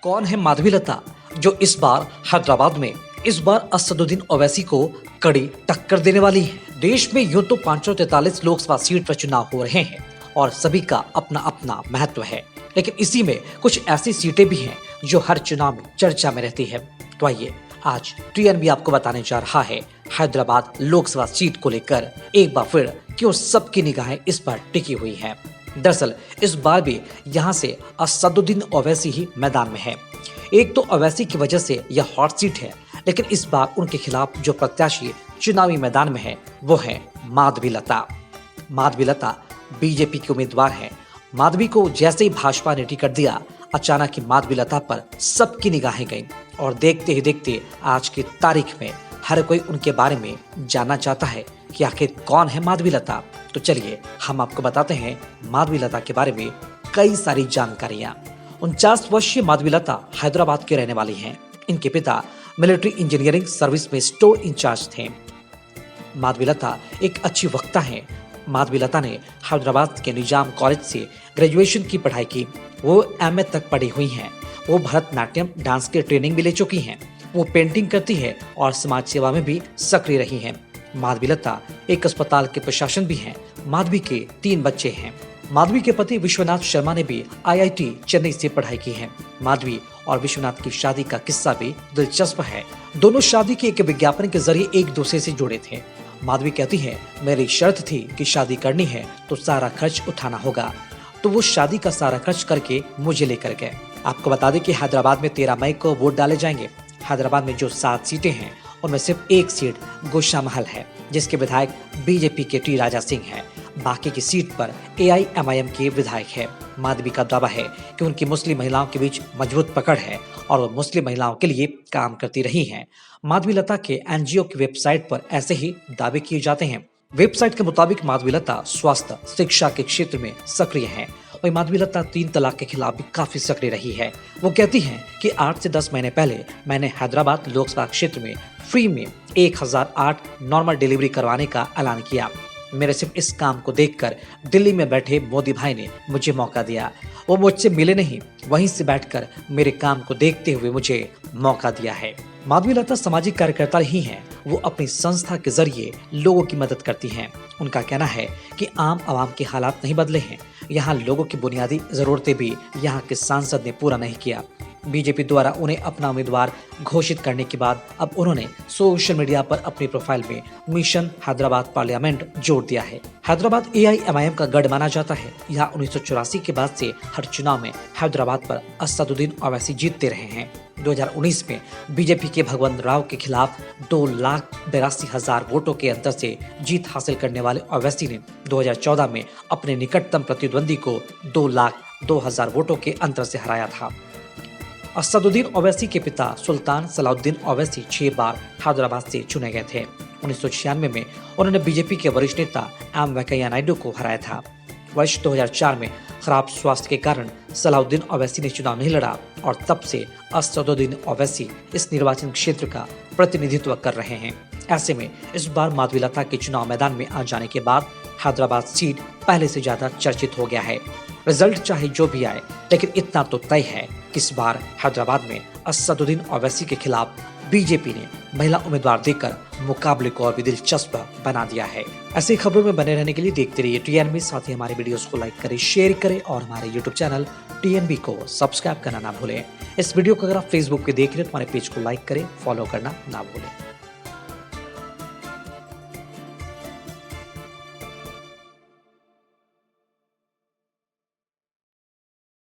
कौन है माधवीलता जो इस बार हैदराबाद में असदुद्दीन ओवैसी को कड़ी टक्कर देने वाली है। देश में यूं तो 543 लोकसभा सीट पर चुनाव हो रहे हैं और सभी का अपना अपना महत्व है, लेकिन इसी में कुछ ऐसी सीटें भी हैं जो हर चुनाव में चर्चा में रहती है। तो आइए आज टीएनबी आपको बताने जा रहा है हैदराबाद लोकसभा सीट को लेकर एक बार फिर क्यों सबकी निगाहें इस पर टिकी हुई हैं। दरअसल इस बार भी यहाँ से असदुद्दीन ओवैसी ही मैदान में है। एक तो ओवैसी की वजह से यह हॉट सीट है, लेकिन इस बार उनके खिलाफ जो प्रत्याशी चुनावी मैदान में है वो है माधवीलता। माधवीलता बीजेपी की उम्मीदवार है। माधवी को जैसे ही भाजपा ने टिकट दिया, अचानक ही माधवीलता पर सबकी निगाहें गईं और देखते ही देखते आज की तारीख में हर कोई उनके बारे में जानना चाहता है कि आखिर कौन है माधवीलता। तो चलिए हम आपको बताते हैं माधवीलता के बारे में कई सारी जानकारियां। 49 वर्षीय माधवीलता हैदराबाद के रहने वाली हैं। इनके पिता मिलिट्री इंजीनियरिंग सर्विस में स्टोर इंचार्ज थे। माधवीलता एक अच्छी वक्ता हैं। माधवीलता ने हैदराबाद के निजाम कॉलेज से ग्रेजुएशन की पढ़ाई की। वो एमए तक पढ़ी हुई हैं। वो भरतनाट्यम डांस की ट्रेनिंग भी ले चुकी हैं। वो पेंटिंग करती है और समाज सेवा में भी सक्रिय रही हैं। माधवीलता एक अस्पताल के प्रशासन भी हैं। माधवी के 3 बच्चे हैं। माधवी के पति विश्वनाथ शर्मा ने भी आईआईटी चेन्नई से पढ़ाई की है। माधवी और विश्वनाथ की शादी का किस्सा भी दिलचस्प है। दोनों शादी के एक विज्ञापन के जरिए एक दूसरे से जुड़े थे। माधवी कहती है, मेरी शर्त थी कि शादी करनी है तो सारा खर्च उठाना होगा, तो वो शादी का सारा खर्च करके मुझे लेकर गए। आपको बता दें कि हैदराबाद में 13 मई को वोट डाले जाएंगे। हैदराबाद में जो 7 सीटें हैं उनमें सिर्फ एक सीट गुशामहल है, जिसके विधायक बीजेपी के टी राजा सिंह हैं। बाकी की सीट पर एआईएमआईएम के विधायक है। माधवी का दावा है कि उनकी मुस्लिम महिलाओं के बीच मजबूत पकड़ है और वो मुस्लिम महिलाओं के लिए काम करती रही हैं। माधवीलता के एनजीओ की वेबसाइट पर ऐसे ही दावे किए जाते हैं। वेबसाइट के मुताबिक माधवीलता स्वास्थ्य शिक्षा के क्षेत्र में सक्रिय है। वही माधवीलता 3 तलाक के खिलाफ भी काफी सक्रिय रही है। वो कहती हैं कि 8 से 10 महीने पहले मैंने हैदराबाद लोकसभा क्षेत्र में फ्री में 1008 नॉर्मल डिलीवरी करवाने का ऐलान किया। मेरे सिर्फ इस काम को देखकर दिल्ली में बैठे मोदी भाई ने मुझे मौका दिया। वो मुझसे मिले नहीं, वहीं से बैठकर मेरे काम को देखते हुए मुझे मौका दिया है। माधवीलता सामाजिक कार्यकर्ता ही हैं। वो अपनी संस्था के जरिए लोगों की मदद करती हैं। उनका कहना है कि आम आवाम के हालात नहीं बदले हैं। यहाँ लोगों की बुनियादी जरूरतें भी यहाँ के सांसद ने पूरा नहीं किया। बीजेपी द्वारा उन्हें अपना उम्मीदवार घोषित करने के बाद अब उन्होंने सोशल मीडिया पर अपनी प्रोफाइल में मिशन हैदराबाद पार्लियामेंट जोड़ दिया है। हैदराबाद एआईएमआईएम का गढ़ माना जाता है। यहाँ 1984 के बाद से हर चुनाव में हैदराबाद पर असदुद्दीन ओवैसी जीतते रहे हैं। 2019 में बीजेपी के भगवंत राव के खिलाफ 2,82,000 वोटों के अंतर से जीत हासिल करने वाले ओवैसी ने 2014 में अपने निकटतम प्रतिद्वंदी को 2,02,000 वोटों के अंतर से हराया था। असदुद्दीन ओवैसी के पिता सुल्तान सलाउद्दीन ओवैसी 6 बार हैदराबाद से चुने गए थे। 1996 में उन्होंने बीजेपी के वरिष्ठ नेता एम वेंकैया नायडू को हराया था। वर्ष 2004 में खराब स्वास्थ्य के कारण सलाउद्दीन ओवैसी ने चुनाव नहीं लड़ा और तब से असदुद्दीन ओवैसी इस निर्वाचन क्षेत्र का प्रतिनिधित्व कर रहे हैं। ऐसे में इस बार माधवीलता के चुनाव मैदान में आ जाने के बाद हैदराबाद सीट पहले से ज्यादा चर्चित हो गया है। रिजल्ट चाहे जो भी आए, लेकिन इतना तो तय है कि इस बार हैदराबाद में असदुद्दीन ओवैसी के खिलाफ बीजेपी ने महिला उम्मीदवार देकर मुकाबले को और भी दिलचस्प बना दिया है। ऐसी खबरों में बने रहने के लिए देखते रहिए टीएनबी। साथ ही हमारे वीडियोस को लाइक करें, शेयर करें और हमारे यूट्यूब चैनल टीएनबी को सब्सक्राइब करना ना भूलें। इस वीडियो को अगर आप फेसबुक पे देख रहे हैं तो हमारे पेज को लाइक करें, फॉलो करना ना भूलें।